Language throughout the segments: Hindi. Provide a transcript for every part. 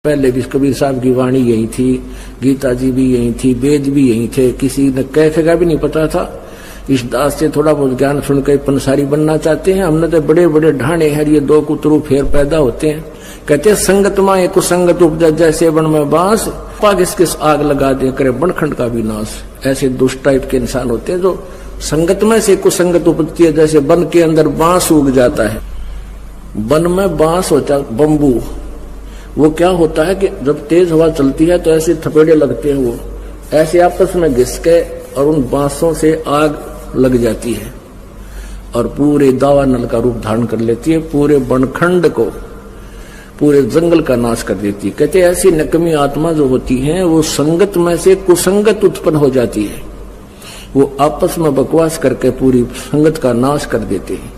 पहले भी कबीर साहब की वाणी यही थी, गीता जी भी यही थी, वेद भी यही थे, किसी ने कैसे का भी नहीं पता था। इस दास से थोड़ा बहुत ज्ञान सुनकर पंसारी बनना चाहते हैं। हमने तो बड़े बड़े ढाणे हैं, ये दो कुतरू फेर पैदा होते हैं। कहते हैं संगत माए कुसंगत उपजा, जैसे बन में बांस, पाग किस आग लगा दे करे बनखंड का भी नाश। ऐसे दुष्ट टाइप के इंसान होते हैं जो संगत में से कुसंगत उपजती है। जैसे वन के अंदर बांस उग जाता है, वन में बांस होता बम्बू, वो क्या होता है कि जब तेज हवा चलती है तो ऐसे थपेड़े लगते हैं, वो ऐसे आपस में घिस के और उन बांसों से आग लग जाती है और पूरे दावा नल का रूप धारण कर लेती है, पूरे बनखंड को, पूरे जंगल का नाश कर देती है। कहते हैं ऐसी नकमी आत्मा जो होती है वो संगत में से कुसंगत उत्पन्न हो जाती है, वो आपस में बकवास करके पूरी संगत का नाश कर देते हैं।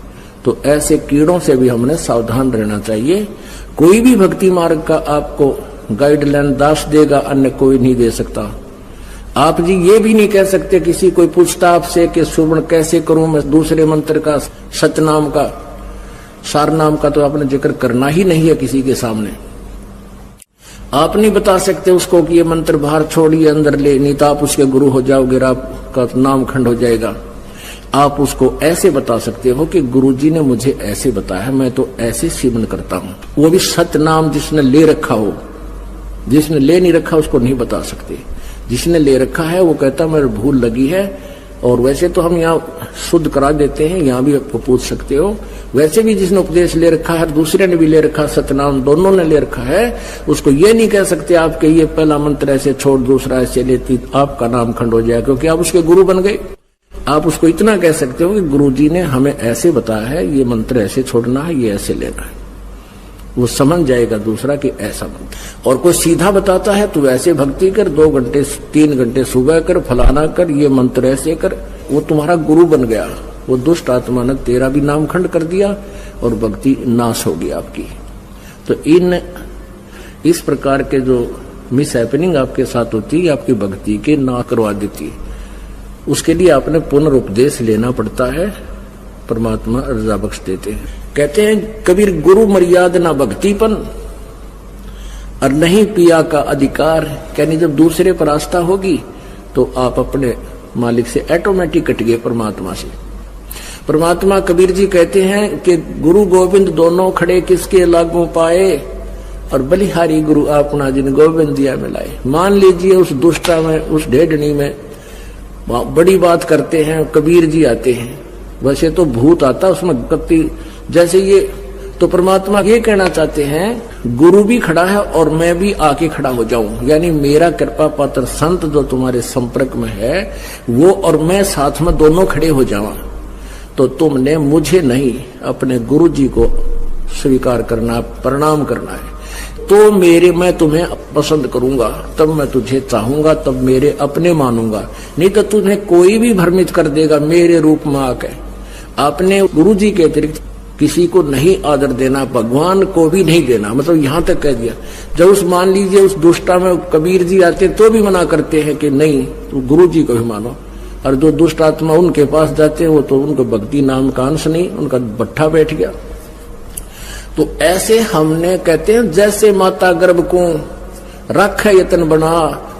तो ऐसे कीड़ों से भी हमने सावधान रहना चाहिए। कोई भी भक्ति मार्ग का आपको गाइडलाइन दास देगा, अन्य कोई नहीं दे सकता। आप जी ये भी नहीं कह सकते, किसी कोई पूछता आपसे कि श्रवण कैसे करूं मैं दूसरे मंत्र का, सतनाम का, सारनाम का, तो आपने जिक्र करना ही नहीं है किसी के सामने। आप नहीं बता सकते उसको कि ये मंत्र बाहर छोड़िए अंदर ले, नहीं तो आप उसके गुरु हो जाओगे, आपका नाम खंड हो जाएगा। आप उसको ऐसे बता सकते हो कि गुरुजी ने मुझे ऐसे बताया है, मैं तो ऐसे सेवन करता हूं। वो भी सतनाम जिसने ले रखा हो, जिसने ले नहीं रखा उसको नहीं बता सकते। जिसने ले रखा है वो कहता मेरे भूल लगी है। और वैसे तो हम यहाँ शुद्ध करा देते हैं, यहाँ भी आपको पूछ सकते हो। वैसे भी जिसने उपदेश ले रखा है, दूसरे ने भी ले रखा, सतनाम दोनों ने ले रखा है, उसको ये नहीं कह सकते आपके ये पहला मंत्र ऐसे छोड़ दूसरा ऐसे लेती, आपका नाम खंड हो जाएगा, क्योंकि आप उसके गुरु बन गए। आप उसको इतना कह सकते हो कि गुरुजी ने हमें ऐसे बताया है, ये मंत्र ऐसे छोड़ना है, ये ऐसे लेना है, वो समझ जाएगा दूसरा कि ऐसा मंत्र। और कोई सीधा बताता है तो ऐसे भक्ति कर, 2 घंटे 3 घंटे सुबह कर, फलाना कर, ये मंत्र ऐसे कर, वो तुम्हारा गुरु बन गया। वो दुष्ट आत्मा ने तेरा भी नाम खंड कर दिया और भक्ति नाश होगी आपकी। तो इस प्रकार के जो मिस हैपनिंग आपके साथ होती है, आपकी भक्ति के ना करवा देती है। उसके लिए आपने पुनरुपदेश लेना पड़ता है, परमात्मा रजा बख्श देते हैं। कहते हैं कबीर गुरु मर्यादा ना भक्तिपन और नहीं पिया का अधिकार। कहनी जब दूसरे पर आस्था होगी तो आप अपने मालिक से ऑटोमेटिक कट गए, परमात्मा से। परमात्मा कबीर जी कहते हैं कि गुरु गोविंद दोनों खड़े किसके लागू पाए, और बलिहारी गुरु अपना जिन गोविंद दिया मिलाए। मान लीजिए उस दुष्टा में, उस ढेडनी में बड़ी बात करते हैं, कबीर जी आते हैं, वैसे तो भूत आता उसमें कत्ती जैसे ये। तो परमात्मा ये कहना चाहते हैं गुरु भी खड़ा है और मैं भी आके खड़ा हो जाऊं, यानी मेरा कृपा पात्र संत जो तुम्हारे संपर्क में है वो और मैं साथ में दोनों खड़े हो जावा। तो तुमने मुझे नहीं अपने गुरु जी को स्वीकार करना, प्रणाम करना है। तो मैं तुम्हें पसंद करूंगा, तब मैं तुझे चाहूंगा, तब मेरे अपने मानूंगा। नहीं तो तुम्हें कोई भी भ्रमित कर देगा मेरे रूप में आके। आपने गुरु जी के अतिरिक्त किसी को नहीं आदर देना, भगवान को भी नहीं देना, मतलब यहाँ तक कह दिया। जब उस मान लीजिए उस दुष्टा में कबीर जी आते तो भी मना करते हैं कि नहीं तो गुरु जी को भी मानो। और जो दुष्ट आत्मा उनके पास जाते हैं वो तो उनको भक्ति नाम का अंश नहीं, उनका भट्ठा बैठ गया। तो ऐसे हमने कहते हैं जैसे माता गर्भ को रख यतन बना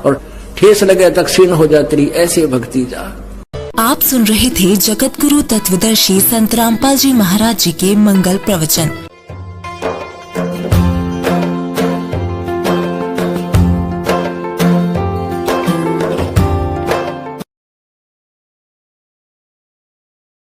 और ठेस लगे तक क्षीण हो जाती, ऐसे भक्ति जा। आप सुन रहे थे जगत गुरु तत्वदर्शी संत रामपाल जी महाराज जी के मंगल प्रवचन।